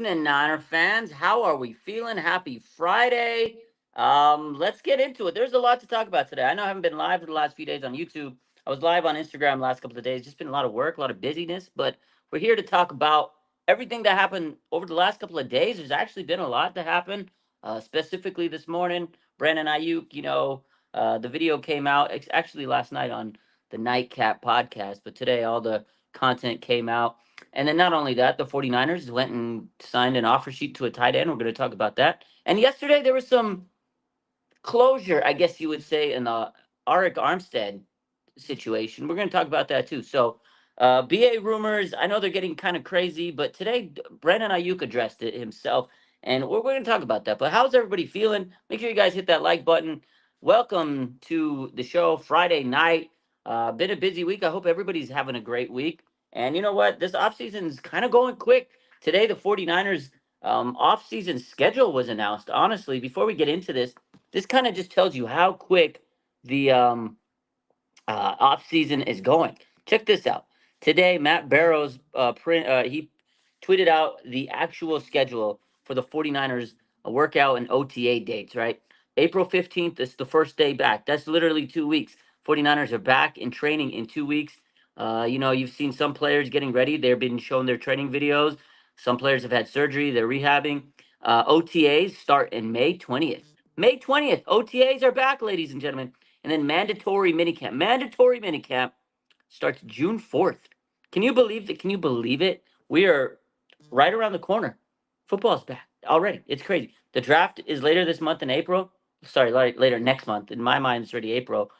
evening, Niner fans. How are we feeling? Happy Friday. Let's get into it. There's a lot to talk about today. I know I haven't been live for the last few days on YouTube. I was live on Instagram last couple of days. Just been a lot of work, a lot of busyness, but we're here to talk about everything that happened over the last couple of days. There's actually been a lot to happen. Specifically this morning, Brandon Aiyuk, the video came out actually last night on the Nightcap podcast, but today all the content came out. And then not only that, the 49ers went and signed an offer sheet to a tight end. We're going to talk about that. And yesterday there was some closure, I guess you would say, in the Armstead situation. We're going to talk about that too. So BA rumors, I know they're getting kind of crazy, but today Brandon Aiyuk addressed it himself. And we're going to talk about that. But how's everybody feeling? Make sure you guys hit that like button. Welcome to the show Friday night. Been a busy week. I hope everybody's having a great week. And you know what? This offseason is kind of going quick. Today, the 49ers offseason schedule was announced. Honestly, before we get into this kind of just tells you how quick the offseason is going. Check this out. Today, Matt Barrows he tweeted out the actual schedule for the 49ers workout and OTA dates, right? April 15th is the first day back. That's literally 2 weeks. 49ers are back in training in 2 weeks. You've seen some players getting ready. They've been shown their training videos. Some players have had surgery. They're rehabbing. OTAs start in May 20th. May 20th. OTAs are back, ladies and gentlemen. And then mandatory minicamp. Mandatory minicamp starts June 4th. Can you believe that? Can you believe it? We are right around the corner. Football's back already. It's crazy. The draft is later this month in April. Sorry, later next month. In my mind, it's already April.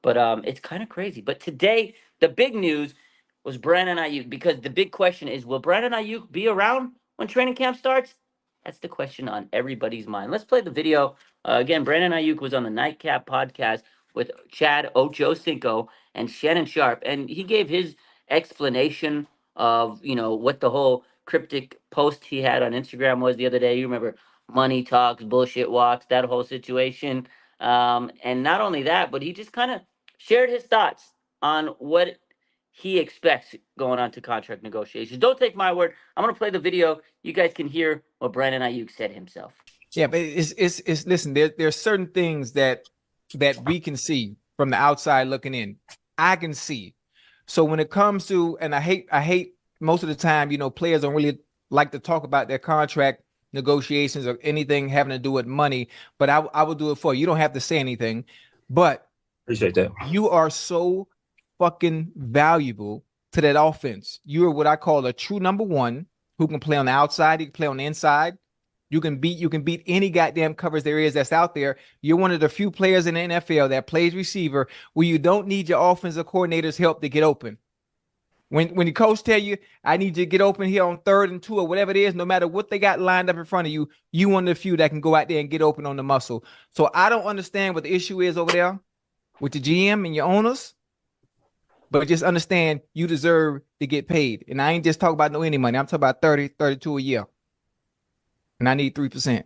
But it's kind of crazy. But today, the big news was Brandon Aiyuk, because the big question is, will Brandon Aiyuk be around when training camp starts? That's the question on everybody's mind. Let's play the video. Again, Brandon Aiyuk was on the Nightcap podcast with Chad Ochocinco and Shannon Sharp, and he gave his explanation of, what the whole cryptic post he had on Instagram was the other day. You remember money talks, bullshit walks, that whole situation. And not only that, but he just kind of shared his thoughts on what he expects going on to contract negotiations. Don't take my word. I'm going to play the video. You guys can hear what Brandon Aiyuk said himself. Yeah, but it's listen, there's certain things that we can see from the outside looking in. I can see. So when it comes to, and I hate most of the time, players don't really like to talk about their contract negotiations or anything having to do with money, but I will do it for you. You don't have to say anything, but appreciate that. You are so fucking valuable to that offense. You are what I call a true number one who can play on the outside. You can play on the inside. You can beat any goddamn coverage there is that's out there. You're one of the few players in the NFL that plays receiver where you don't need your offensive coordinator's help to get open. When the coach tell you, I need you to get open here on 3rd and 2 or whatever it is, no matter what they got lined up in front of you, you one of the few that can go out there and get open on the muscle. So I don't understand what the issue is over there with the GM and your owners, but just understand you deserve to get paid. And I ain't just talking about any money. I'm talking about 30, 32 a year. And I need 3%.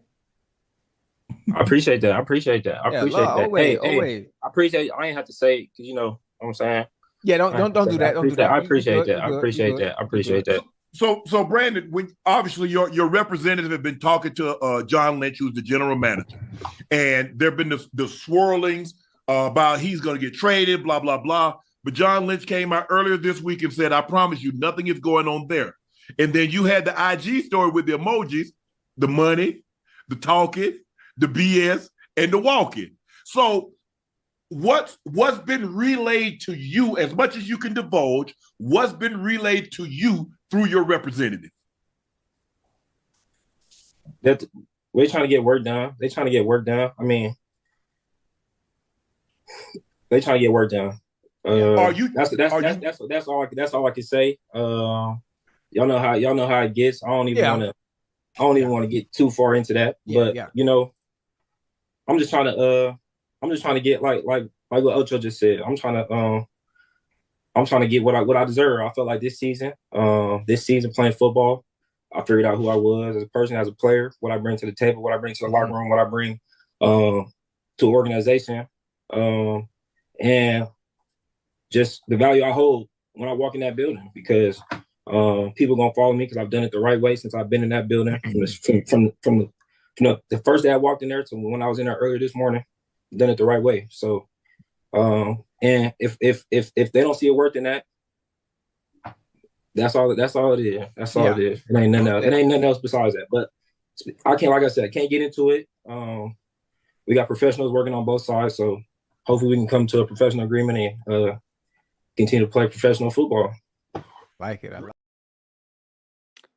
I appreciate that. I appreciate that. I appreciate that. Hey, I appreciate it. I ain't have to say, because you know what I'm saying. Yeah, don't do that. Don't do that. I appreciate that. I appreciate that. I appreciate that. So Brandon, when obviously your representative have been talking to John Lynch, who's the general manager, and there've been the swirlings about he's going to get traded, blah blah blah. But John Lynch came out earlier this week and said, "I promise you, nothing is going on there." And then you had the IG story with the emojis, the money, the talking, the BS, and the walking. So what's been relayed to you, as much as you can divulge, what's been relayed to you through your representative? That we're trying to get work done. They trying to get work done. I mean, they trying to get work done. That's all I can say. Y'all know how it gets. I don't even want to get too far into that. You know, I'm just trying to get like what Ocho just said. I'm trying to get what I deserve. I felt like this season playing football, I figured out who I was as a person, as a player, what I bring to the table, what I bring to the locker room, what I bring to organization, and just the value I hold when I walk in that building. Because People gonna follow me because I've done it the right way since I've been in that building from the first day I walked in there to when I was in there earlier this morning. Done it the right way. So, and if they don't see it worth in that, that's all it is. That's all it is. It ain't nothing else. It ain't nothing else besides that. But I can't, like I said, I can't get into it. We got professionals working on both sides, so hopefully we can come to a professional agreement and continue to play professional football. Like it.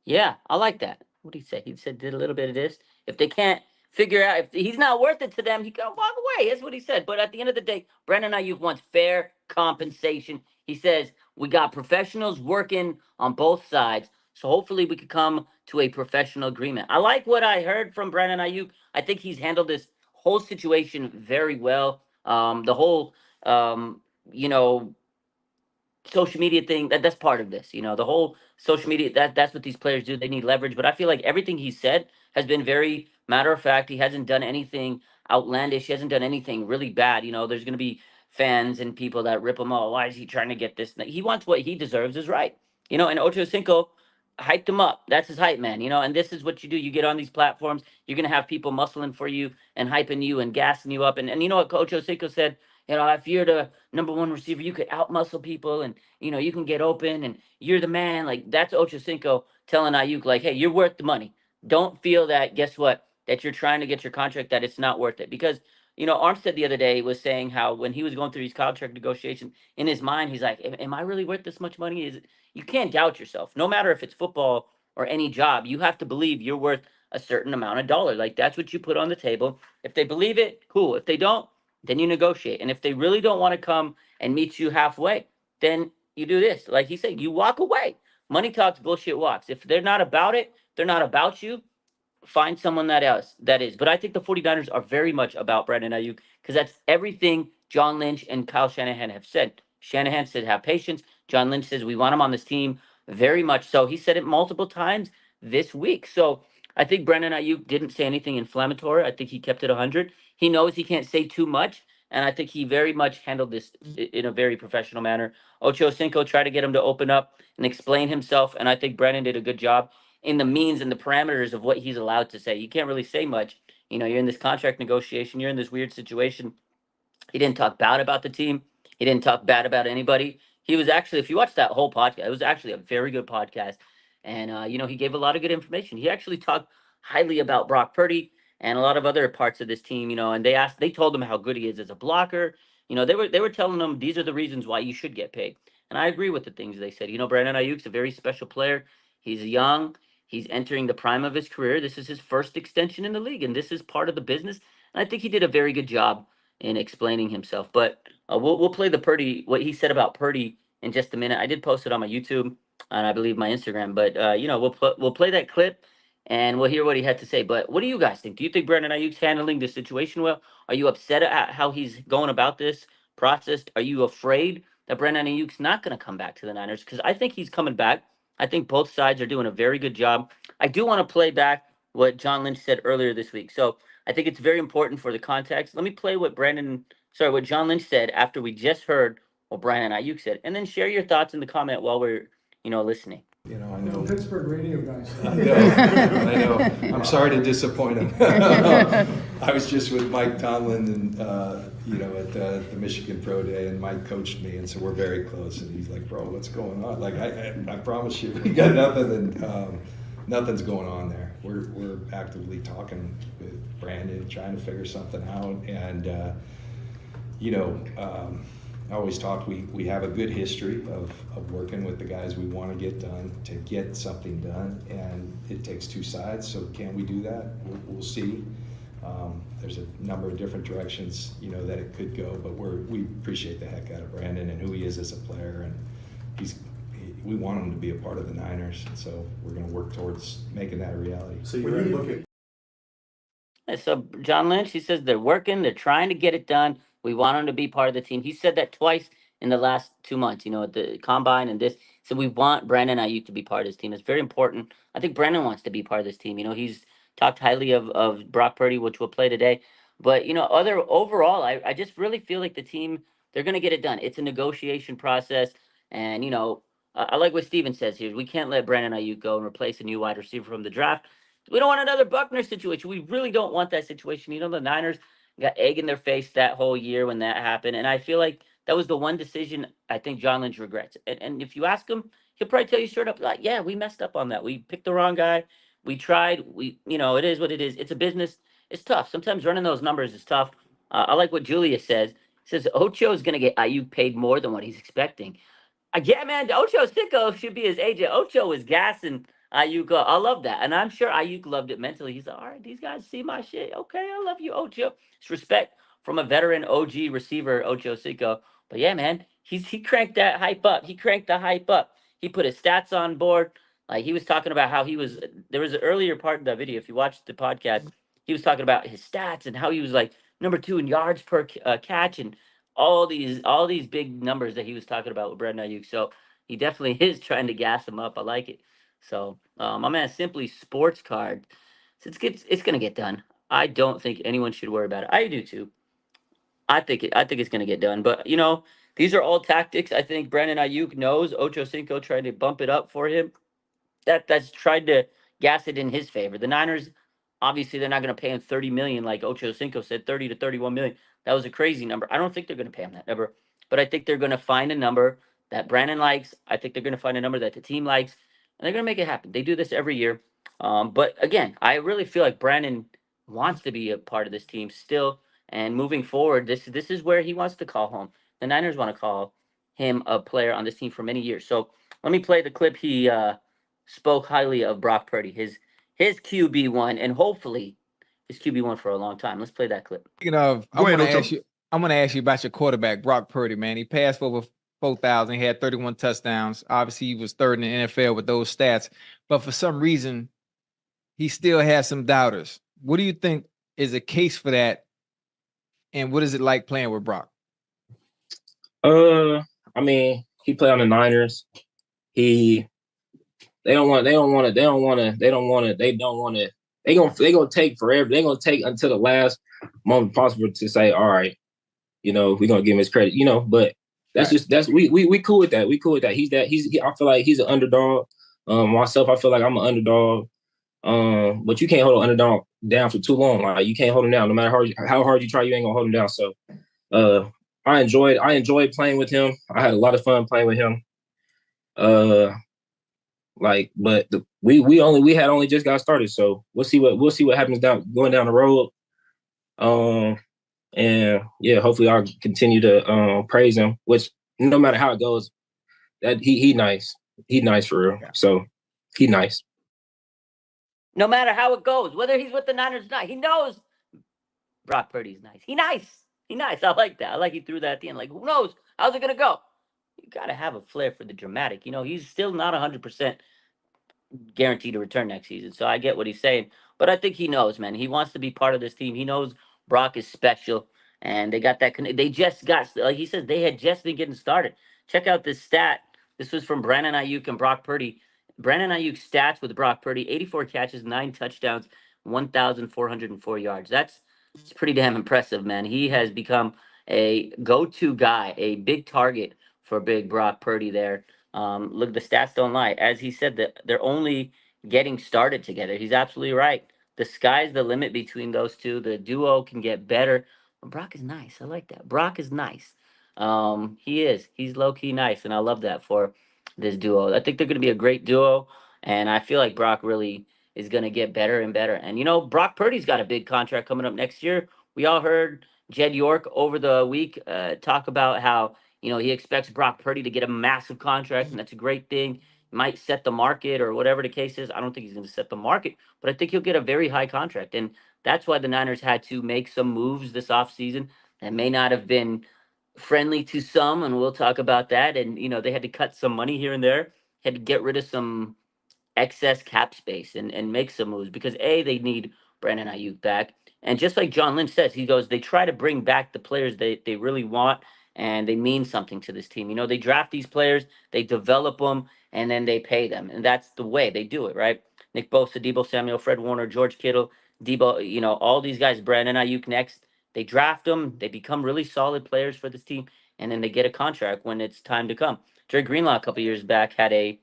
Yeah, I like that. What did he say? He said did a little bit of this. If they can't figure out if he's not worth it to them, he can walk away. That's what he said. But at the end of the day, Brandon Aiyuk wants fair compensation. He says we got professionals working on both sides, so hopefully we could come to a professional agreement. I like what I heard from Brandon Aiyuk. I think he's handled this whole situation very well. The whole, you know, social media thing that's part of this, the whole social media, that's what these players do. They need leverage, but I feel like everything he said has been very matter of fact. He hasn't done anything outlandish. He hasn't done anything really bad. There's going to be fans and people that rip him. Oh, why is he trying to get this? He wants what he deserves is right. And Ocho Cinco hyped him up. That's his hype man. And this is what you do. You get on these platforms, you're going to have people muscling for you and hyping you and gassing you up. And you know what Ocho Cinco said? If you're the number one receiver, you could outmuscle people, and you can get open, and you're the man. Like, that's Ocho Cinco telling Aiyuk, like, hey, you're worth the money. Don't feel that, guess what, that you're trying to get your contract, that it's not worth it. Because Armstead the other day was saying how when he was going through his contract negotiation, in his mind, he's like, am I really worth this much money? You can't doubt yourself. No matter if it's football or any job, you have to believe you're worth a certain amount of dollar. Like, that's what you put on the table. If they believe it, cool. If they don't, then you negotiate. And if they really don't want to come and meet you halfway, then you do this. Like he said, you walk away. Money talks, bullshit walks. If they're not about it, they're not about you, find someone that is. But I think the 49ers are very much about Brandon Aiyuk because that's everything John Lynch and Kyle Shanahan have said. Shanahan said have patience. John Lynch says we want him on this team very much so. He said it multiple times this week. So I think Brandon Aiyuk didn't say anything inflammatory. I think he kept it 100. He knows he can't say too much, and I think he very much handled this in a very professional manner. Ocho Cinco tried to get him to open up and explain himself, and I think Brandon did a good job in the means and the parameters of what he's allowed to say. You can't really say much. You're in this contract negotiation, you're in this weird situation. He didn't talk bad about the team. He didn't talk bad about anybody. He was actually, if you watch that whole podcast, it was actually a very good podcast. And, he gave a lot of good information. He actually talked highly about Brock Purdy and a lot of other parts of this team, and they told him how good he is as a blocker. They were telling him these are the reasons why you should get paid. And I agree with the things they said. Brandon Ayuk's a very special player. He's young. He's entering the prime of his career. This is his first extension in the league, and this is part of the business. And I think he did a very good job in explaining himself. But we'll play the Purdy, what he said about Purdy in just a minute. I did post it on my YouTube and I believe my Instagram. But we'll play that clip and we'll hear what he had to say. But what do you guys think? Do you think Brandon Ayuk's handling the situation well? Are you upset at how he's going about this process? Are you afraid that Brandon Ayuk's not going to come back to the Niners? Because I think he's coming back. I think both sides are doing a very good job. I do want to play back what John Lynch said earlier this week. So I think it's very important for the context. Let me play what what John Lynch said after we just heard what Brandon Aiyuk said, and then share your thoughts in the comment while we're, listening. I know. Pittsburgh radio guys. I know. I'm sorry to disappoint him. I was just with Mike Tomlin and, at the Michigan Pro Day, and Mike coached me, and so we're very close. And he's like, "Bro, what's going on?" Like, I promise you, we got nothing, and nothing's going on there. We're actively talking with Brandon, trying to figure something out, and I always talk, we have a good history of working with the guys we want to get done to get something done, and it takes two sides. So can we do that? We'll see. There's a number of different directions, that it could go, but we appreciate the heck out of Brandon and who he is as a player, and we want him to be a part of the Niners, and so we're going to work towards making that a reality. So you're looking. So John Lynch, he says they're working, they're trying to get it done. We want him to be part of the team. He said that twice in the last 2 months, at the combine and this. So we want Brandon Aiyuk to be part of this team. It's very important. I think Brandon wants to be part of this team. He's talked highly of Brock Purdy, which we'll play today. But, overall, I just really feel like the team, they're going to get it done. It's a negotiation process. And, I like what Steven says here. We can't let Brandon Aiyuk go and replace a new wide receiver from the draft. We don't want another Buckner situation. We really don't want that situation. The Niners got egg in their face that whole year when that happened, and I feel like that was the one decision I think John Lynch regrets. And if you ask him, he'll probably tell you straight up, like, yeah, we messed up on that. We picked the wrong guy. We tried. It is what it is. It's a business. It's tough. Sometimes running those numbers is tough. I like what Julia says. He says Ocho is going to get Aiyuk paid more than what he's expecting. Yeah, man, Ocho Cinco should be his agent. Ocho was gassing Aiyuk. I love that. And I'm sure Aiyuk loved it mentally. He's like, all right, these guys see my shit. Okay, I love you, Ocho. It's respect from a veteran OG receiver, Ocho Cinco. But yeah, man, he cranked that hype up. He cranked the hype up. He put his stats on board. Like he was talking about how there was an earlier part of that video. If you watched the podcast, he was talking about his stats and how he was like number 2 in yards per catch and all these big numbers that he was talking about with Brandon Aiyuk. So he definitely is trying to gas him up. I like it. So my man, Simply Sports Card. It's gonna get done. I don't think anyone should worry about it. I do too. I think it's gonna get done. But these are all tactics. I think Brandon Aiyuk knows Ocho Cinco tried to bump it up for him. That's tried to gas it in his favor. The Niners, obviously, they're not going to pay him 30 million like Ocho Cinco said, 30 to 31 million. That was a crazy number. I don't think they're going to pay him that number, but I think they're going to find a number that Brandon likes. I think they're going to find a number that the team likes, and they're going to make it happen. They do this every year. But again, I really feel like Brandon wants to be a part of this team still, and moving forward, this is where he wants to call home. The Niners want to call him a player on this team for many years. So let me play the clip he spoke highly of Brock Purdy, his QB1, and hopefully his QB1 for a long time. Let's play that clip. Speaking of, I'm going to ask you about your quarterback, Brock Purdy, man. He passed for over 4,000. He had 31 touchdowns. Obviously, he was third in the NFL with those stats. But for some reason, he still has some doubters. What do you think is a case for that? And what is it like playing with Brock? I mean, he played on the Niners. They gonna take forever. They're gonna take until the last moment possible to say, all right, we're gonna give him his credit, but we cool with that. We cool with that. I feel like he's an underdog. Myself, I feel like I'm an underdog. But you can't hold an underdog down for too long. Like you can't hold him down. No matter how hard you try, you ain't gonna hold him down. So I enjoyed playing with him. I had a lot of fun playing with him. But we had only just got started, so we'll see what happens going down the road. And yeah, hopefully I'll continue to praise him. Which no matter how it goes, that he nice for real. So he nice. No matter how it goes, whether he's with the Niners or not, he knows Brock Purdy's nice. He nice. I like that. I like he threw that at the end. Like, who knows? How's it gonna go? You gotta have a flair for the dramatic. He's still not 100% guaranteed to return next season. So I get what he's saying, but I think he knows, man. He wants to be part of this team. He knows Brock is special, and they got that. They just got, like he says, they had just been getting started. Check out this stat. This was from Brandon Aiyuk and Brock Purdy. Brandon Aiyuk's stats with Brock Purdy: 84 catches, 9 touchdowns, 1,404 yards. It's pretty damn impressive, man. He has become a go-to guy, a big target for big Brock Purdy there. Look, the stats don't lie. As he said, that they're only getting started together. He's absolutely right. The sky's the limit between those two. The duo can get better. But Brock is nice. I like that. Brock is nice. He is. He's low-key nice, and I love that for this duo. I think they're going to be a great duo, and I feel like Brock really is going to get better and better. And, Brock Purdy's got a big contract coming up next year. We all heard Jed York over the week talk about how he expects Brock Purdy to get a massive contract, and that's a great thing. Might set the market or whatever the case is. I don't think he's going to set the market, but I think he'll get a very high contract. And that's why the Niners had to make some moves this offseason that may not have been friendly to some, and we'll talk about that. And, they had to cut some money here and there, had to get rid of some excess cap space and make some moves because they need Brandon Aiyuk back. And just like John Lynch says, he goes, they try to bring back the players they really want and they mean something to this team. They draft these players, they develop them, and then they pay them. And that's the way they do it, right? Nick Bosa, Deebo Samuel, Fred Warner, George Kittle, Deebo, all these guys, Brandon Aiyuk next. They draft them, they become really solid players for this team, and then they get a contract when it's time to come. Dre Greenlaw a couple years back had a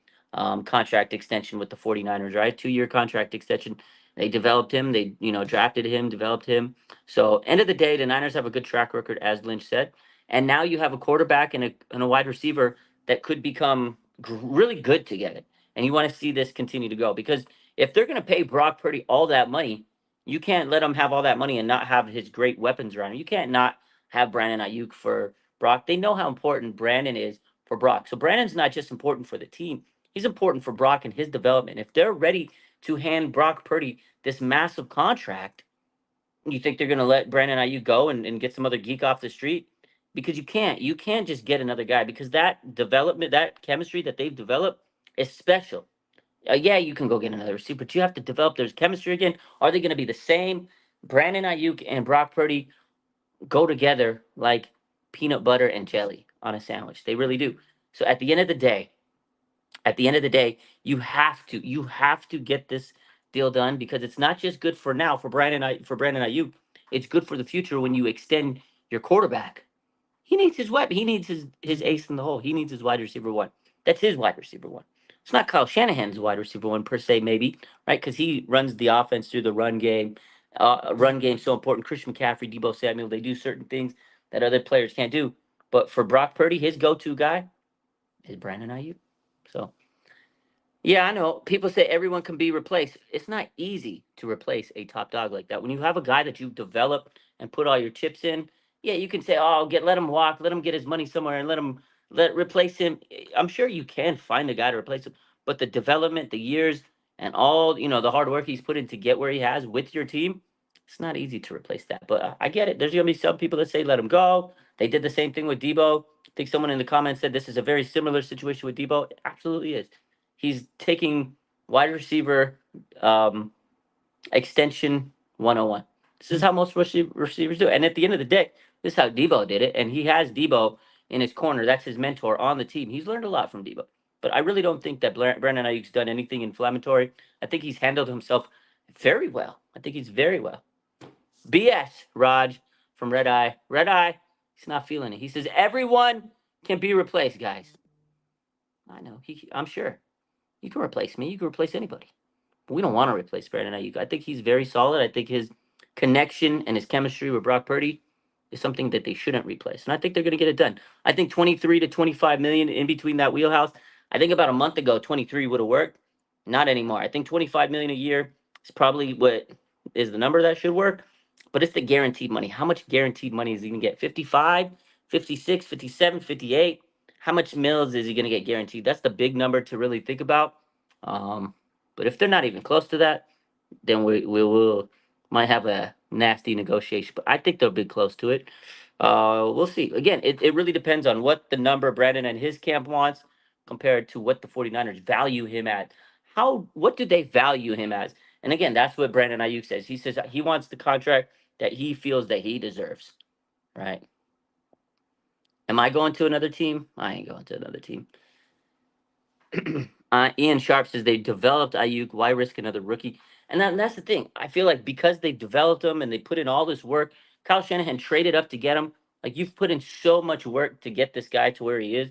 contract extension with the 49ers, right? 2-year contract extension. They developed him. They, drafted him, developed him. So end of the day, the Niners have a good track record, as Lynch said. And now you have a quarterback and a wide receiver that could become really good together. And you want to see this continue to go, because if they're going to pay Brock Purdy all that money, you can't let him have all that money and not have his great weapons around him. You can't not have Brandon Aiyuk for Brock. They know how important Brandon is for Brock. So Brandon's not just important for the team. He's important for Brock and his development. If they're ready to hand Brock Purdy this massive contract, you think they're going to let Brandon Aiyuk go and get some other geek off the street? Because you can't. You can't just get another guy, because that development, that chemistry that they've developed is special. Yeah, you can go get another receiver, but you have to develop their chemistry again. Are they going to be the same? Brandon Aiyuk and Brock Purdy go together like peanut butter and jelly on a sandwich. They really do. So at the end of the day, you have to get this deal done, because it's not just good for now for Brandon Aiyuk. It's good for the future when you extend your quarterback. He needs his weapon. He needs his ace in the hole. He needs his wide receiver one. That's his wide receiver one. It's not Kyle Shanahan's wide receiver one per se, maybe, right? Because he runs the offense through the run game. Run game so important. Christian McCaffrey, Deebo Samuel, they do certain things that other players can't do. But for Brock Purdy, his go-to guy is Brandon Aiyuk. So, yeah, I know. People say everyone can be replaced. It's not easy to replace a top dog like that. When you have a guy that you've developed and put all your chips in, yeah, you can say, "Oh, let him walk, let him get his money somewhere, and replace him." I'm sure you can find a guy to replace him, but the development, the years, and all the hard work he's put in to get where he has with your team, it's not easy to replace that. But I get it. There's gonna be some people that say let him go. They did the same thing with Debo. I think someone in the comments said this is a very similar situation with Debo. It absolutely is. He's taking wide receiver extension 101. This is how most receivers do it. And at the end of the day, this is how Debo did it. And he has Debo in his corner. That's his mentor on the team. He's learned a lot from Debo. But I really don't think that Brandon Ayuk's done anything inflammatory. I think he's handled himself very well. I think he's very well. BS, Raj from Red Eye. Red Eye, he's not feeling it. He says, everyone can be replaced, guys. I know. I'm sure. You can replace me. You can replace anybody. But we don't want to replace Brandon Aiyuk. I think he's very solid. I think his connection and his chemistry with Brock Purdy is something that they shouldn't replace. And I think they're going to get it done. I think 23 to 25 million in between that wheelhouse. I think about a month ago, 23 would have worked. Not anymore. I think 25 million a year is probably what is the number that should work. But it's the guaranteed money. How much guaranteed money is he going to get? 55, 56, 57, 58? How much mils is he going to get guaranteed? That's the big number to really think about. But if they're not even close to that, then we will might have a nasty negotiation. But I think they'll be close to it. We'll see. Again, it really depends on what the number Brandon and his camp wants compared to what the 49ers value him at. What do they value him as? And again, that's what Brandon Aiyuk says. He says he wants the contract that he feels that he deserves, right? Am I going to another team? I ain't going to another team. Ian Sharp says they developed Aiyuk. Why risk another rookie? And that's the thing. I feel like because they developed him and they put in all this work, Kyle Shanahan traded up to get him. Like, you've put in so much work to get this guy to where he is.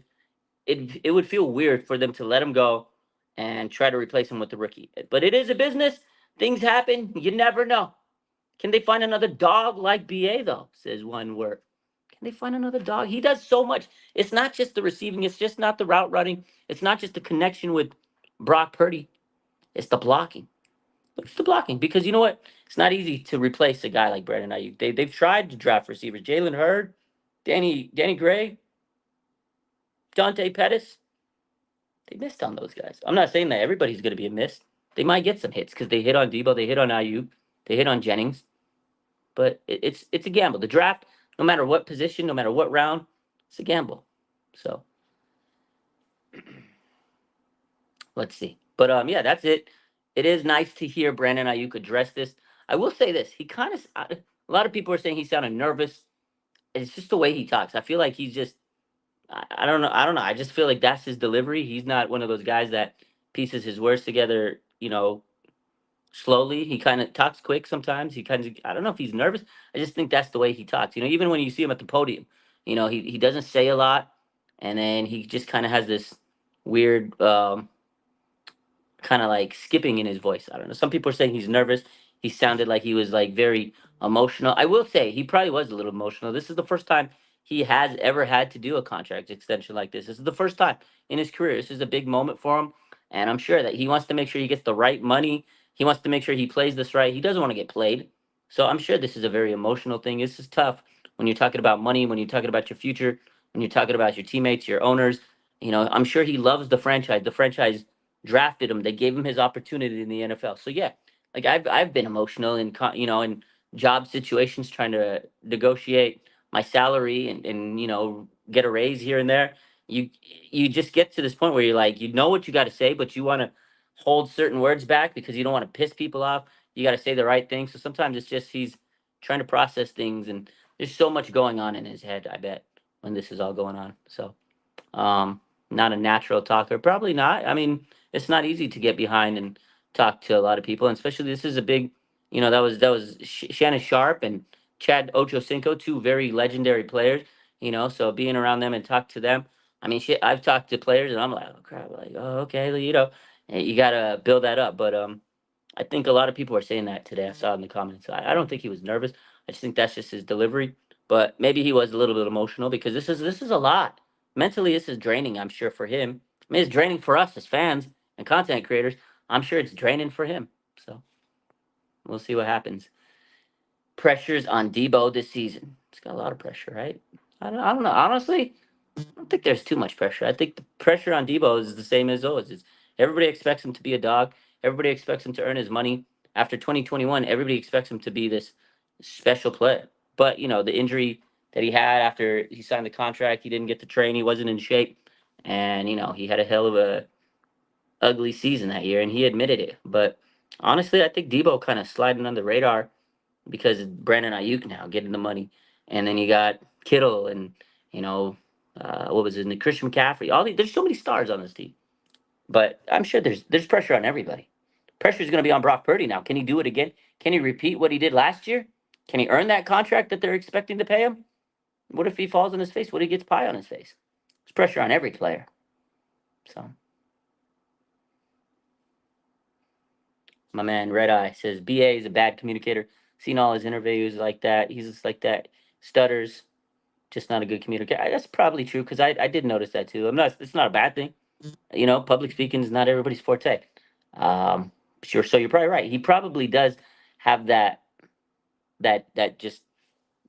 It would feel weird for them to let him go and try to replace him with the rookie. But it is a business. Things happen. You never know. Can they find another dog like BA, though? Says one word. Can they find another dog? He does so much. It's not just the receiving. It's just not the route running. It's not just the connection with Brock Purdy. It's the blocking. It's the blocking. Because you know what? It's not easy to replace a guy like Brandon Aiyuk. They've tried to draft receivers. Jalen Hurd, Danny Gray, Dante Pettis. They missed on those guys. I'm not saying that everybody's going to be a miss. They might get some hits because they hit on Debo. They hit on Aiyuk. They hit on Jennings. But it's a gamble. The draft, no matter what position, no matter what round, it's a gamble. So let's see. But yeah, that's it. It is nice to hear Brandon Aiyuk address this. I will say this: a lot of people are saying he sounded nervous. It's just the way he talks. I feel like he's just. I don't know. I just feel like that's his delivery. He's not one of those guys that pieces his words together, slowly. He kind of talks quick sometimes. I don't know if he's nervous. I just think that's the way he talks. Even when you see him at the podium, he doesn't say a lot. and then he just kind of has this weird kind of like skipping in his voice. I don't know. Some people are saying he's nervous. He sounded like he was like very emotional. I will say he probably was a little emotional. This is the first time he has ever had to do a contract extension like this. This is the first time in his career. This is a big moment for him. And I'm sure that he wants to make sure he gets the right money. He wants to make sure he plays this right. He doesn't want to get played. So I'm sure this is a very emotional thing. This is tough when you're talking about money, when you're talking about your future, when you're talking about your teammates, your owners. You know, I'm sure he loves the franchise. The franchise drafted him. They gave him his opportunity in the NFL. So yeah, like I've been emotional in in job situations trying to negotiate my salary and get a raise here and there. You just get to this point where you're like, you know what you got to say, but you want to hold certain words back because you don't want to piss people off. You got to say the right thing. So sometimes it's just he's trying to process things, and there's so much going on in his head, I bet, when this is all going on. So not a natural talker, probably not. I mean, it's not easy to get behind and talk to a lot of people, and especially this is a big, that was Shannon Sharp and Chad Ochocinco, two very legendary players. So being around them and talk to them. I mean, shit, I've talked to players and I'm like, oh crap, like, oh okay, you gotta build that up. But I think a lot of people are saying that today. I saw in the comments. I don't think he was nervous. I just think that's just his delivery. But maybe he was a little bit emotional because this is a lot. Mentally, this is draining, I'm sure, for him. I mean, it's draining for us as fans and content creators. I'm sure it's draining for him. So we'll see what happens. Pressures on Debo this season. It's got a lot of pressure, right? I don't know. Honestly, I don't think there's too much pressure. I think the pressure on Debo is the same as always. Everybody expects him to be a dog. Everybody expects him to earn his money. After 2021, everybody expects him to be this special player. But the injury that he had after he signed the contract, he didn't get to train. He wasn't in shape, and he had a hell of a ugly season that year, and he admitted it. But honestly, I think Debo kind of sliding on the radar because Brandon Aiyuk now getting the money, and then you got Kittle and what was his name, Christian McCaffrey. There's so many stars on this team, but I'm sure there's pressure on everybody. Pressure is going to be on Brock Purdy now. Can he do it again? Can he repeat what he did last year? Can he earn that contract that they're expecting to pay him? What if he falls on his face? What if he gets pie on his face? There's pressure on every player. So, my man Red Eye says BA is a bad communicator. Seen all his interviews like that. He's just like that. Stutters. Just not a good communicator. That's probably true because I did notice that too. It's not a bad thing. Public speaking is not everybody's forte. Sure. So you're probably right. He probably does have that just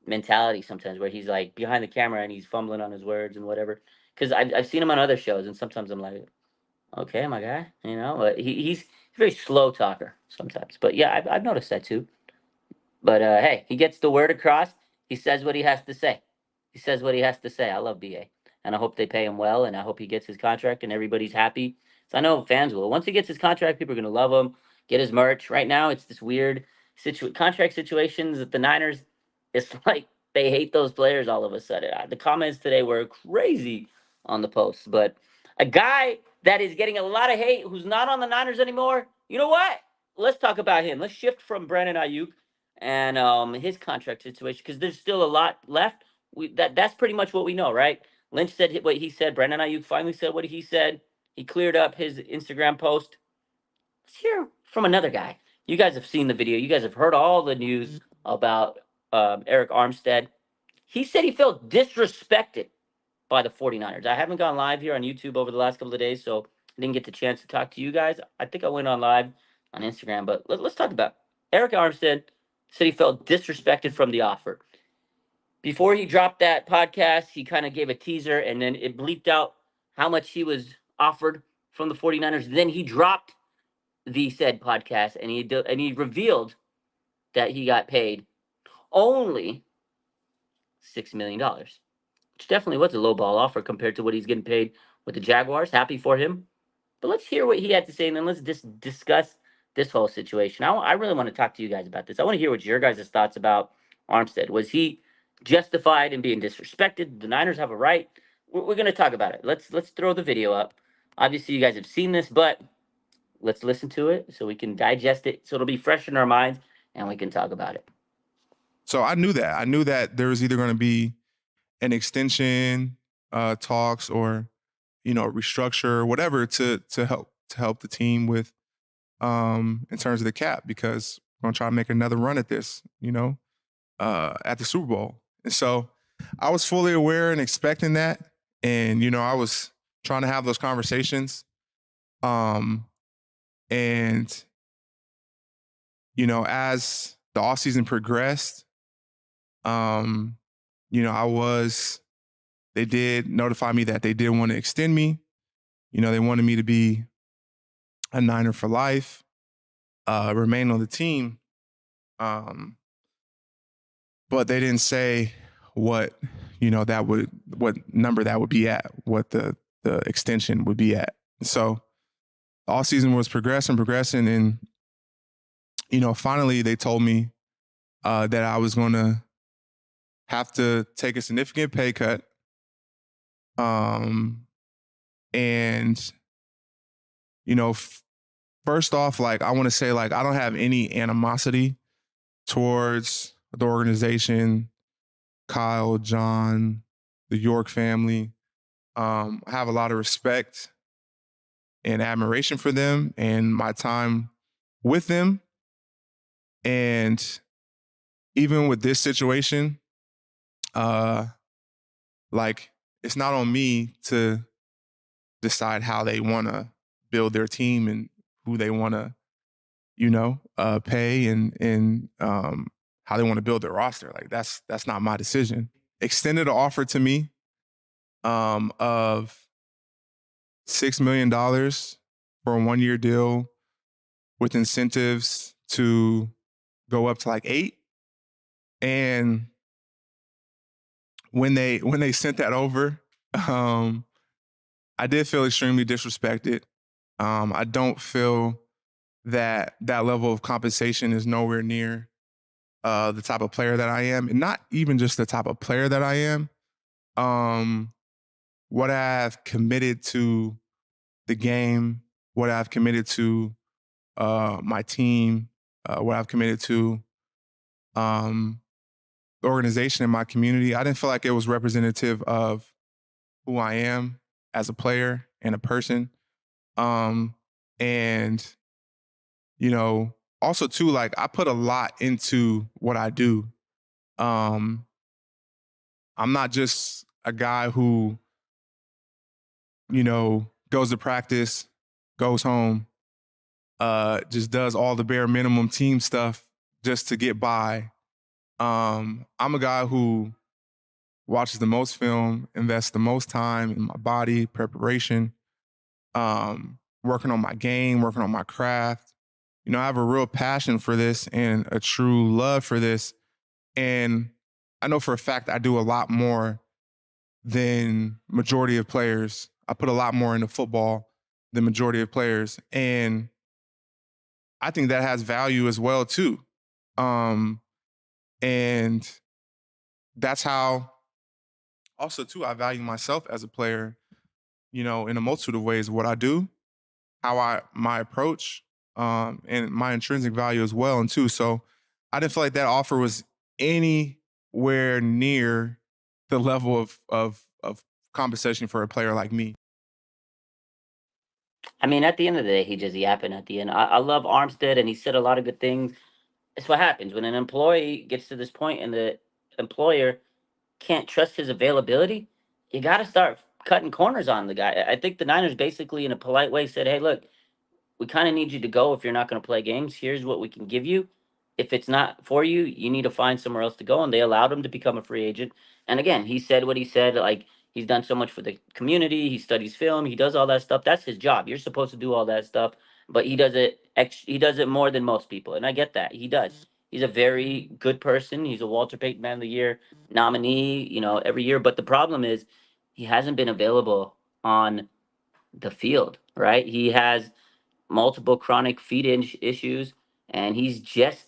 mentality sometimes where he's like behind the camera and he's fumbling on his words and whatever. Because I've seen him on other shows and sometimes I'm like, okay, my guy, but he's a very slow talker sometimes. But yeah, I've noticed that too. But hey, he gets the word across. He says what he has to say. He says what he has to say. I love BA, and I hope they pay him well, and I hope he gets his contract, and everybody's happy. So I know fans will. Once he gets his contract, people are gonna love him. Get his merch. Right now, it's this weird contract situations that the Niners. It's like they hate those players all of a sudden. The comments today were crazy on the post, but a guy that is getting a lot of hate, who's not on the Niners anymore. You know what? Let's talk about him. Let's shift from Brandon Aiyuk and his contract situation because there's still a lot left. That's pretty much what we know, right? Lynch said what he said. Brandon Aiyuk finally said what he said. He cleared up his Instagram post. Let's hear from another guy. You guys have seen the video. You guys have heard all the news about Eric Armstead. He said he felt disrespected by the 49ers. I haven't gone live here on YouTube over the last couple of days, so I didn't get the chance to talk to you guys. I think I went on live on Instagram, but let's talk about it. Eric Armstead said he felt disrespected from the offer. Before he dropped that podcast, he kind of gave a teaser, and then it bleeped out how much he was offered from the 49ers. Then he dropped the said podcast, and he revealed that he got paid only $6 million, which definitely was a low ball offer compared to what he's getting paid with the Jaguars. Happy for him. But let's hear what he had to say, and then let's discuss this whole situation. I really want to talk to you guys about this. I want to hear what your guys' thoughts about Armstead. Was he justified in being disrespected? The Niners have a right. We're going to talk about it. Let's throw the video up. Obviously, you guys have seen this, but let's listen to it so we can digest it, so it'll be fresh in our minds, and we can talk about it. So I knew that. I knew that there was either going to be an extension talks or restructure or whatever to help the team with in terms of the cap, because we're gonna try to make another run at this, at the Super Bowl. And so I was fully aware and expecting that, and I was trying to have those conversations. And as the offseason progressed, they did notify me that they did want to extend me. They wanted me to be a Niner for life, remain on the team. But they didn't say what number that would be at, what the extension would be at. So all season was progressing, and finally they told me that I was going to have to take a significant pay cut. And first off, I want to say, I don't have any animosity towards the organization, Kyle, John, the York family. I have a lot of respect and admiration for them and my time with them. And even with this situation, it's not on me to decide how they want to build their team and who they want to, pay and how they want to build their roster. That's not my decision. Extended an offer to me of $6 million for a 1-year deal with incentives to go up to $8 million. And when they sent that over, I did feel extremely disrespected. I don't feel that level of compensation is nowhere near the type of player that I am, and not even just the type of player that I am. What I've committed to the game, what I've committed to my team, what I've committed to the organization and my community, I didn't feel like it was representative of who I am as a player and a person. And also too, I put a lot into what I do. I'm not just a guy who, goes to practice, goes home, just does all the bare minimum team stuff just to get by. I'm a guy who watches the most film, invests the most time in my body, preparation, working on my game, working on my craft. I have a real passion for this and a true love for this. And I know for a fact I do a lot more than majority of players. I put a lot more into football than majority of players. And I think that has value as well too. And that's how also too I value myself as a player, in a multitude of ways, what I do, my approach, and my intrinsic value as well. And too, so I didn't feel like that offer was anywhere near the level of compensation for a player like me. I mean, at the end of the day, he just yapping at the end. I love Armstead, and he said a lot of good things. It's what happens when an employee gets to this point and the employer can't trust his availability. You got to start cutting corners on the guy. I think the Niners basically, in a polite way, said, "Hey, look, we kind of need you to go if you're not going to play games. Here's what we can give you. If it's not for you, you need to find somewhere else to go." And they allowed him to become a free agent. And again, he said what he said. He's done so much for the community. He studies film. He does all that stuff. That's his job. You're supposed to do all that stuff, but he does it. He does it more than most people, and I get that. He does. He's a very good person. He's a Walter Payton Man of the Year nominee, every year. But the problem is, he hasn't been available on the field. Right? He has multiple chronic feet issues, and he's just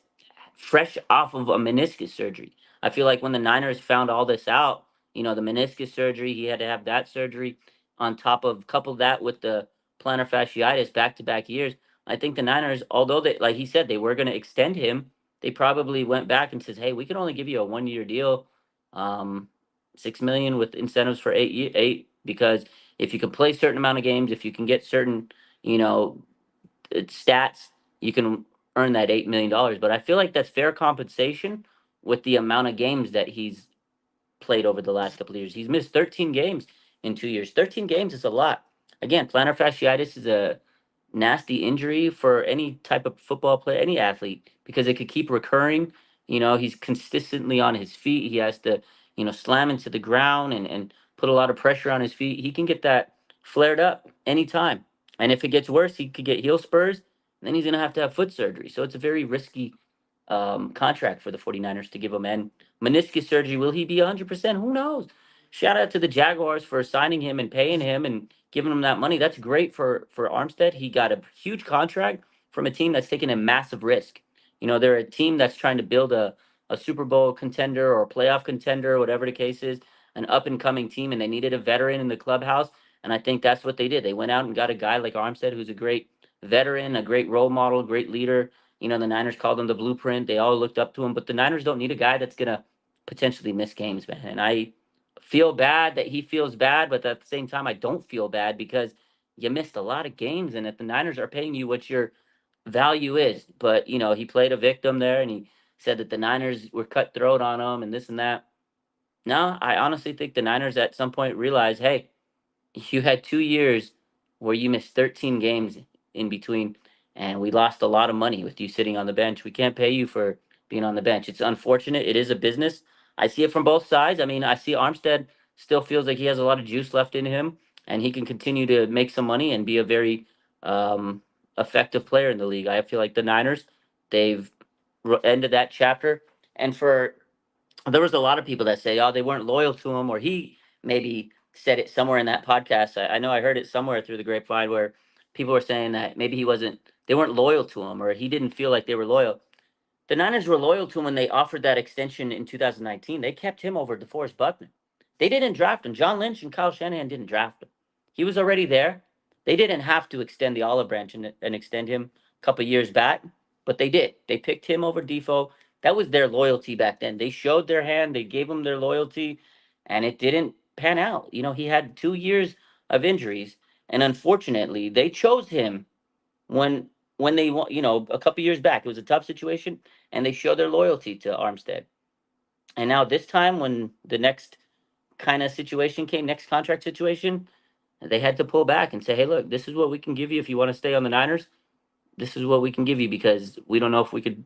fresh off of a meniscus surgery. I feel like when the Niners found all this out, the meniscus surgery, he had to have that surgery on top of couple that with the plantar fasciitis back to back years. I think the Niners, although they, like he said, they were going to extend him, they probably went back and says, "Hey, we can only give you a 1-year deal. Um, $6 million with incentives for eight, because if you can play certain amount of games, if you can get certain, stats, you can earn that $8 million. But I feel like that's fair compensation with the amount of games that he's played over the last couple of years. He's missed 13 games in 2 years. 13 games is a lot. Again, plantar fasciitis is a nasty injury for any type of football player, any athlete, because it could keep recurring. He's consistently on his feet. He has to, slam into the ground and put a lot of pressure on his feet. He can get that flared up anytime. And if it gets worse, he could get heel spurs. And then he's going to have foot surgery. So it's a very risky contract for the 49ers to give him. And meniscus surgery, will he be 100%? Who knows? Shout out to the Jaguars for signing him and paying him and giving him that money. That's great for Armstead. He got a huge contract from a team that's taking a massive risk. They're a team that's trying to build a Super Bowl contender or a playoff contender, whatever the case is, an up-and-coming team, and they needed a veteran in the clubhouse. And I think that's what they did. They went out and got a guy like Armstead, who's a great veteran, a great role model, a great leader. The Niners called him the blueprint. They all looked up to him. But the Niners don't need a guy that's going to potentially miss games, man. And I feel bad that he feels bad, but at the same time, I don't feel bad because you missed a lot of games. And if the Niners are paying you what your value is, but, he played a victim there and he said that the Niners were cutthroat on him and this and that. No, I honestly think the Niners at some point realized, hey, you had 2 years where you missed 13 games in between, and we lost a lot of money with you sitting on the bench. We can't pay you for being on the bench. It's unfortunate. It is a business. I see it from both sides. I mean, I see Armstead still feels like he has a lot of juice left in him, and he can continue to make some money and be a very effective player in the league. I feel like the Niners, they've ended that chapter. And there was a lot of people that say, oh, they weren't loyal to him, or he maybe said it somewhere in that podcast. I know I heard it somewhere through the grapevine where people were saying that maybe they weren't loyal to him, or he didn't feel like they were loyal. The Niners were loyal to him when they offered that extension in 2019. They kept him over DeForest Buckner. They didn't draft him. John Lynch and Kyle Shanahan didn't draft him. He was already there. They didn't have to extend the olive branch and extend him a couple years back, but they did. They picked him over Defoe. That was their loyalty back then. They showed their hand. They gave him their loyalty, and it didn't pan out. He had 2 years of injuries, and unfortunately, they chose him when they want, a couple years back. It was a tough situation, and they showed their loyalty to Armstead. And now this time, when the next kind of situation came, next contract situation, they had to pull back and say, hey, look, this is what we can give you if you want to stay on the Niners. This is what we can give you because we don't know if we could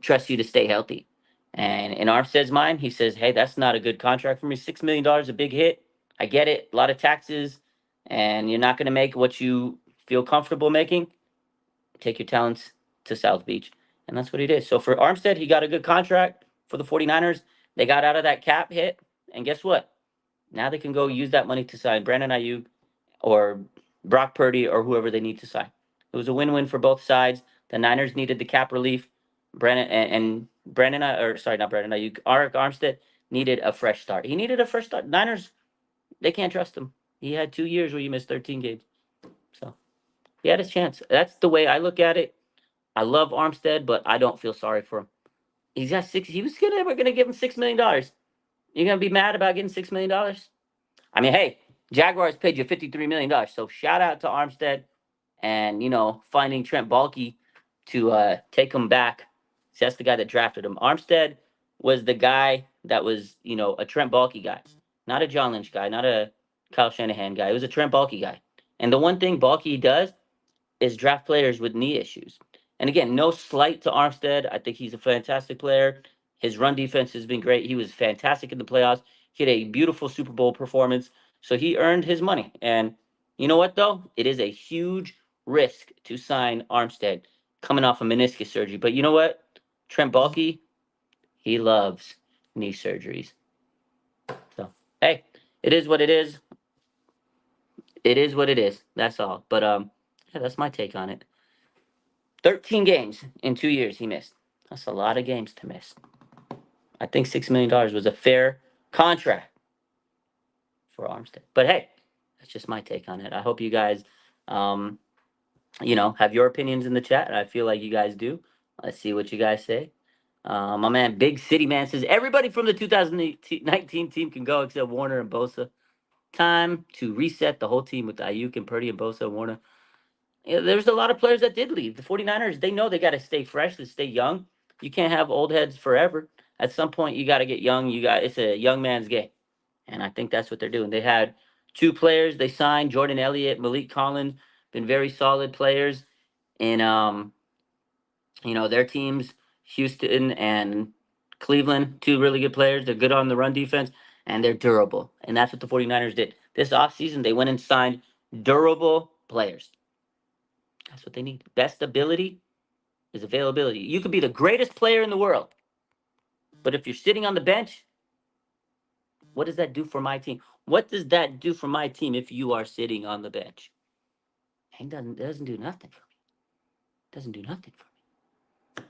trust you to stay healthy. And in Armstead's mind, he says, hey, that's not a good contract for me. $6 million, a big hit. I get it. A lot of taxes, and you're not going to make what you feel comfortable making. Take your talents to South Beach. And that's what he did. So for Armstead, he got a good contract for the 49ers. They got out of that cap hit. And guess what? Now they can go use that money to sign Brandon Aiyuk or Brock Purdy or whoever they need to sign. It was a win-win for both sides. The Niners needed the cap relief. Aiyuk, Arik Armstead needed a fresh start. He needed a fresh start. Niners, they can't trust him. He had 2 years where you missed 13 games. So he had his chance. That's the way I look at it. I love Armstead, but I don't feel sorry for him. He's got six. We're gonna give him $6 million. You're gonna be mad about getting $6 million? I mean, hey, Jaguars paid you $53 million. So shout out to Armstead and, finding Trent Baalke to take him back. See, that's the guy that drafted him. Armstead was the guy that was, a Trent Baalke guy, not a John Lynch guy, not a Kyle Shanahan guy. It was a Trent Baalke guy. And the one thing Baalke does is draft players with knee issues. And again, no slight to Armstead. I think he's a fantastic player. His run defense has been great. He was fantastic in the playoffs. He had a beautiful Super Bowl performance. So he earned his money. And you know what, though? It is a huge risk to sign Armstead coming off a meniscus surgery. But you know what? Trent Baalke, he loves knee surgeries. So, hey, it is what it is. It is what it is. That's all. But, yeah, that's my take on it. 13 games in 2 years he missed. That's a lot of games to miss. I think $6 million was a fair contract for Armstead. But hey, that's just my take on it. I hope you guys, have your opinions in the chat. I feel like you guys do. Let's see what you guys say. My man, Big City Man says everybody from the 2019 team can go except Warner and Bosa. Time to reset the whole team with Aiyuk and Purdy and Bosa and Warner. Yeah, there's a lot of players that did leave. The 49ers, they know they got to stay fresh, to stay young. You can't have old heads forever. At some point, you got to get young. It's a young man's game. And I think that's what they're doing. They had 2 players they signed, Jordan Elliott, Malik Collins, been very solid players in their teams, Houston and Cleveland, 2 really good players. They're good on the run defense and they're durable. And that's what the 49ers did. This offseason, they went and signed durable players. That's what they need. Best ability is availability. You could be the greatest player in the world, but if you're sitting on the bench, what does that do for my team? What does that do for my team if you are sitting on the bench? It doesn't do nothing for me. It doesn't do nothing for me.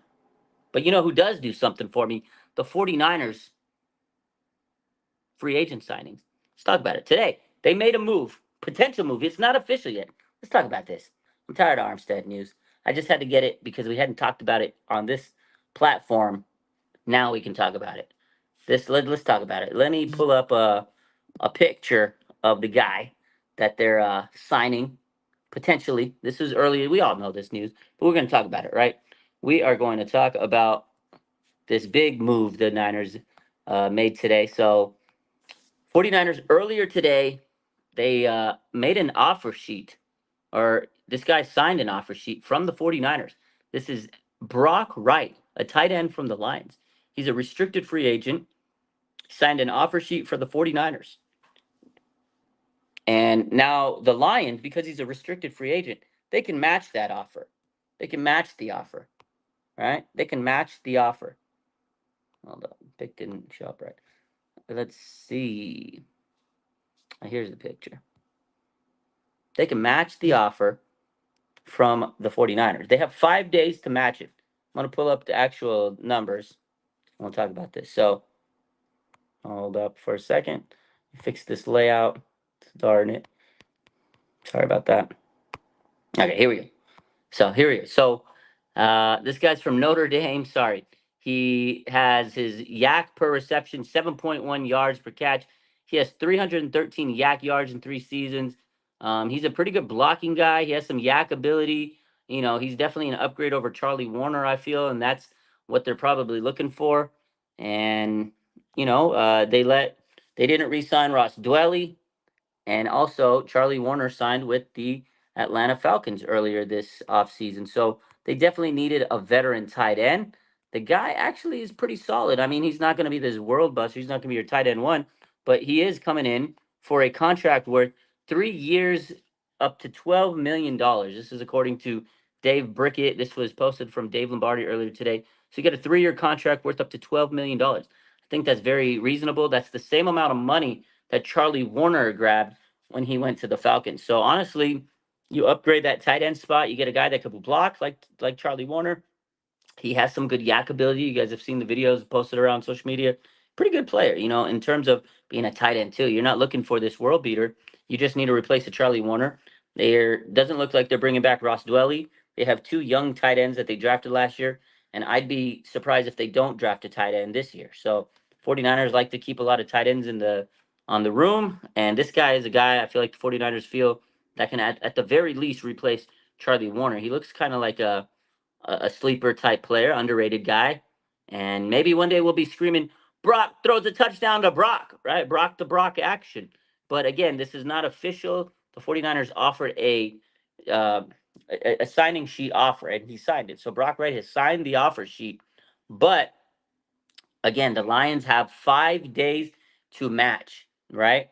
But you know who does do something for me? The 49ers free agent signings. Let's talk about it. Today, they made a move, potential move. It's not official yet. Let's talk about this. I'm tired of Armstead news. I just had to get it because we hadn't talked about it on this platform. Now we can talk about it. Let's talk about it. Let me pull up a picture of the guy that they're signing potentially. This is early. We all know this news, but we're going to talk about it, right? We are going to talk about this big move the Niners made today. So 49ers earlier today, they made an offer sheet, or this guy signed an offer sheet from the 49ers. This is Brock Wright, a tight end from the Lions. He's a restricted free agent, signed an offer sheet for the 49ers. And now the Lions, because he's a restricted free agent, they can match that offer. They can match the offer, right? They can match the offer. Hold on, pic didn't show up right. Let's see. Here's the picture. They can match the offer from the 49ers. They have 5 days to match it. I'm going to pull up the actual numbers. We'll talk about this. So, hold up for a second. Fix this layout. Darn it. Sorry about that. Okay, here we go. So this guy's from Notre Dame. Sorry. He has his yak per reception, 7.1 yards per catch. He has 313 yak yards in 3 seasons. He's a pretty good blocking guy. He has some yak ability. He's definitely an upgrade over Charlie Warner, I feel, and that's what they're probably looking for. And, they didn't re-sign Ross Dwelly. And also, Charlie Warner signed with the Atlanta Falcons earlier this offseason. So they definitely needed a veteran tight end. The guy actually is pretty solid. I mean, he's not going to be this world buster. He's not going to be your tight end 1, but he is coming in for a contract worth 3 years, up to $12 million. This is according to Dave Brickett. This was posted from Dave Lombardi earlier today. So you get a 3-year contract worth up to $12 million. I think that's very reasonable. That's the same amount of money that Charlie Warner grabbed when he went to the Falcons. So honestly, you upgrade that tight end spot. You get a guy that could block like Charlie Warner. He has some good yak ability. You guys have seen the videos posted around social media. Pretty good player, in terms of being a tight end too. You're not looking for this world beater. You just need to replace a Charlie Warner. Doesn't look like they're bringing back Ross Dwelly. They have 2 young tight ends that they drafted last year, and I'd be surprised if they don't draft a tight end this year. So 49ers like to keep a lot of tight ends on the room, and this guy is a guy I feel like the 49ers feel that can at the very least replace Charlie Warner. He looks kind of like a sleeper type player, underrated guy, and maybe one day we'll be screaming, Brock throws a touchdown to Brock, right? Brock to Brock action. But again, this is not official. The 49ers offered a signing sheet offer, and he signed it. So Brock Wright has signed the offer sheet, but again, the Lions have 5 days to match, right?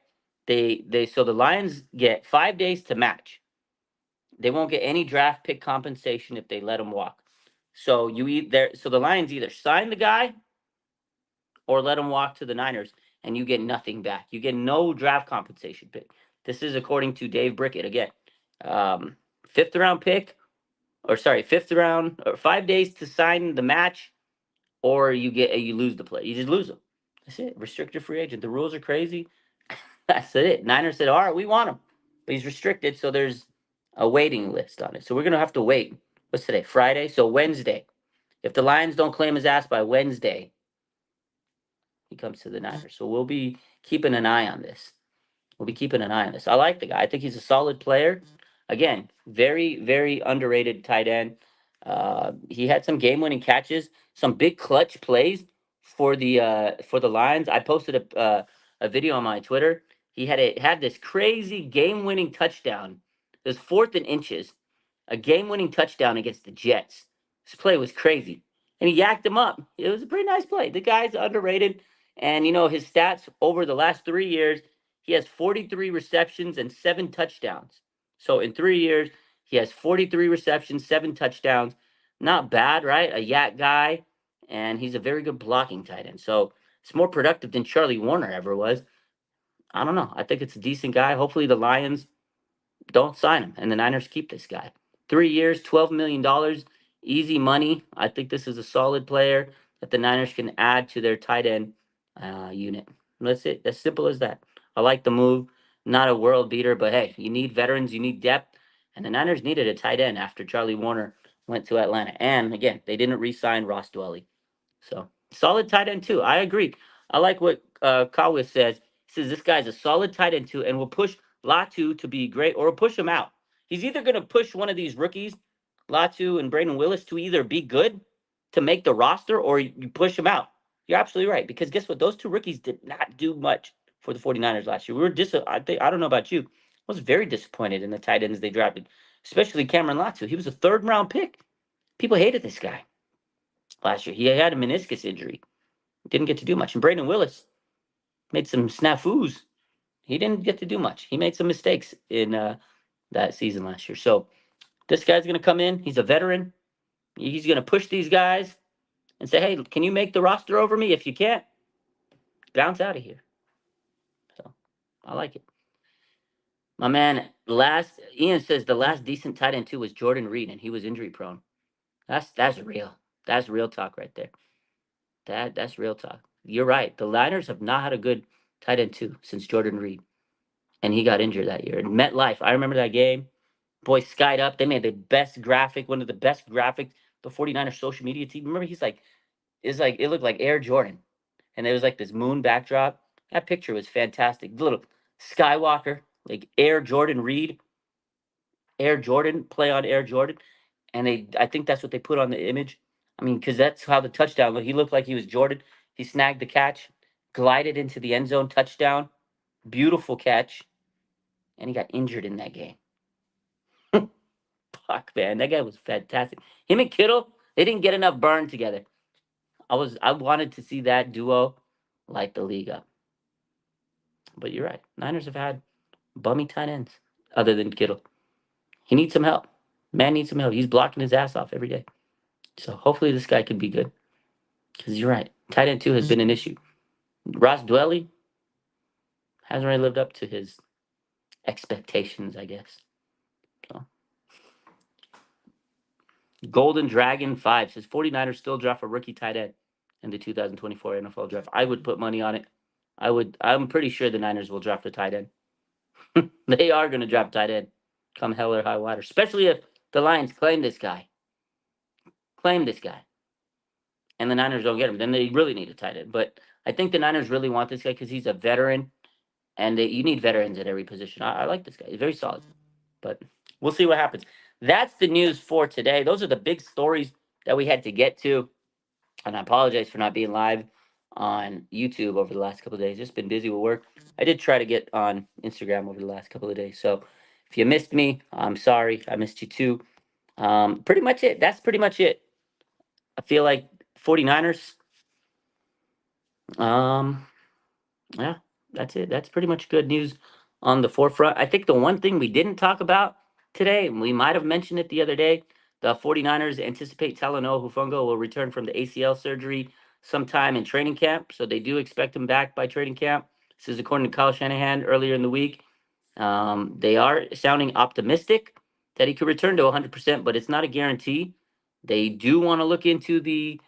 So the Lions get 5 days to match. They won't get any draft pick compensation if they let him walk. So the Lions either sign the guy or let him walk to the Niners, and you get nothing back. You get no draft compensation pick. This is according to Dave Brickett again. 5th round, or 5 days to sign the match, or you lose the play. You just lose them. That's it. Restricted free agent. The rules are crazy. That's it. Niners said, all right, we want him, but he's restricted, so there's a waiting list on it. So we're going to have to wait. What's today? Friday? So Wednesday. If the Lions don't claim his ass by Wednesday, he comes to the Niners. So we'll be keeping an eye on this. I like the guy. I think he's a solid player. Again, very, very underrated tight end. He had some game-winning catches, some big clutch plays for the Lions. I posted a video on my Twitter. He had this crazy game-winning touchdown. It was 4th and inches, a game-winning touchdown against the Jets. This play was crazy, and he yacked him up. It was a pretty nice play. The guy's underrated, and his stats over the last 3 years. He has 43 receptions and 7 touchdowns. So in 3 years, he has 43 receptions, 7 touchdowns. Not bad, right? A yak guy, and he's a very good blocking tight end. So it's more productive than Charlie Warner ever was. I don't know. I think it's a decent guy. Hopefully the Lions don't sign him and the Niners keep this guy. 3 years, $12 million, easy money. I think this is a solid player that the Niners can add to their tight end unit. That's it. As simple as that. I like the move. Not a world beater, but hey, you need veterans, you need depth, and the Niners needed a tight end after Charlie Warner went to Atlanta. And again, they didn't re-sign Ross Dwelly. So solid tight end too. I agree. I like what Kawhi says. He says this guy's a solid tight end too, and will push Latu to be great, or will push him out. He's either going to push one of these rookies, Latu and Braden Willis, to either be good to make the roster, or you push him out. You're absolutely right, because guess what? Those 2 rookies did not do much for the 49ers last year. We were I don't know about you. I was very disappointed in the tight ends they drafted, especially Cameron Latu. He was a 3rd-round pick. People hated this guy last year. He had a meniscus injury. Didn't get to do much. And Braden Willis made some snafus. He didn't get to do much. He made some mistakes in that season last year. So this guy's going to come in. He's a veteran. He's going to push these guys and say, hey, can you make the roster over me? If you can't, bounce out of here. So I like it. My man, Ian says the last decent tight end too was Jordan Reed, and he was injury prone. That's real. That's real talk right there. That's real talk. You're right. The Niners have not had a good tight end too since Jordan Reed, and he got injured that year. And MetLife, I remember that game. Boys skied up. They made the best graphic, one of the best graphics. The 49ers social media team. Remember, it looked like Air Jordan, and there was like this moon backdrop. That picture was fantastic. The little Skywalker, like Air Jordan Reed, Air Jordan play on Air Jordan, and I think that's what they put on the image. I mean, because that's how the touchdown looked. He looked like he was Jordan. He snagged the catch, glided into the end zone, touchdown, beautiful catch, and he got injured in that game. Fuck, man, that guy was fantastic. Him and Kittle, they didn't get enough burn together. I wanted to see that duo light the league up. But you're right. Niners have had bummy tight ends other than Kittle. He needs some help. Man needs some help. He's blocking his ass off every day. So hopefully this guy can be good. Because you're right. Tight end 2 has been an issue. Ross Dwelly hasn't really lived up to his expectations, I guess. So. Golden Dragon 5 says 49ers still draft a rookie tight end in the 2024 NFL draft. I would put money on it. I'm pretty sure the Niners will draft a tight end. They are going to draft tight end come hell or high water, especially if the Lions claim this guy. And the Niners don't get him. Then they really need a tight end. But I think the Niners really want this guy because he's a veteran, and you need veterans at every position. I like this guy. He's very solid. But we'll see what happens. That's the news for today. Those are the big stories that we had to get to. And I apologize for not being live on YouTube over the last couple of days. Just been busy with work. I did try to get on Instagram over the last couple of days. So if you missed me, I'm sorry. I missed you too. Pretty much it. That's pretty much it. I feel like 49ers. Yeah, that's it. That's pretty much good news on the forefront. I think the one thing we didn't talk about today, and we might have mentioned it the other day, the 49ers anticipate Talanoa Hufanga will return from the ACL surgery sometime in training camp. So they do expect him back by training camp. This is according to Kyle Shanahan earlier in the week. They are sounding optimistic that he could return to 100%, but it's not a guarantee. They do want to look into the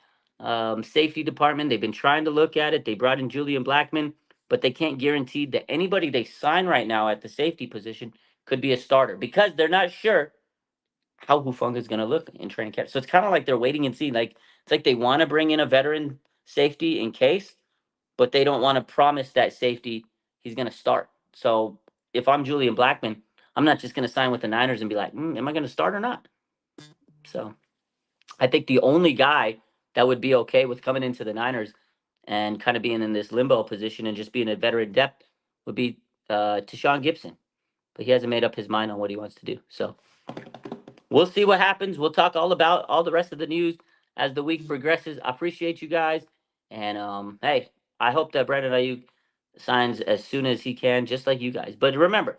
safety department. They've been trying to look at it. They brought in Julian Blackmon, but they can't guarantee that anybody they sign right now at the safety position could be a starter because they're not sure how Hufanga is going to look in training camp. So it's kind of like they're waiting and seeing. Like it's like they want to bring in a veteran safety in case, but they don't want to promise that safety he's going to start. So if I'm Julian Blackmon, I'm not just going to sign with the Niners and be like, am I going to start or not? So I think the only guy that would be okay with coming into the Niners and kind of being in this limbo position and just being a veteran depth would be Tashawn Gibson. But he hasn't made up his mind on what he wants to do. So we'll see what happens. We'll talk all about all the rest of the news as the week progresses. I appreciate you guys. And hey, I hope that Brandon Aiyuk signs as soon as he can, just like you guys. But remember,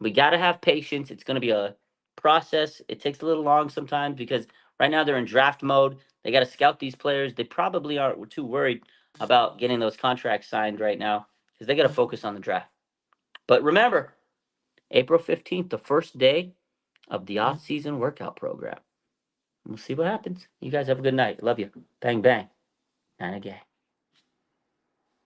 we got to have patience. It's going to be a process. It takes a little long sometimes because right now they're in draft mode. They got to scout these players. They probably aren't too worried about getting those contracts signed right now because they got to focus on the draft. But remember, April 15th, the first day of the off-season workout program. We'll see what happens. You guys have a good night. Love you. Bang, bang. Nine again.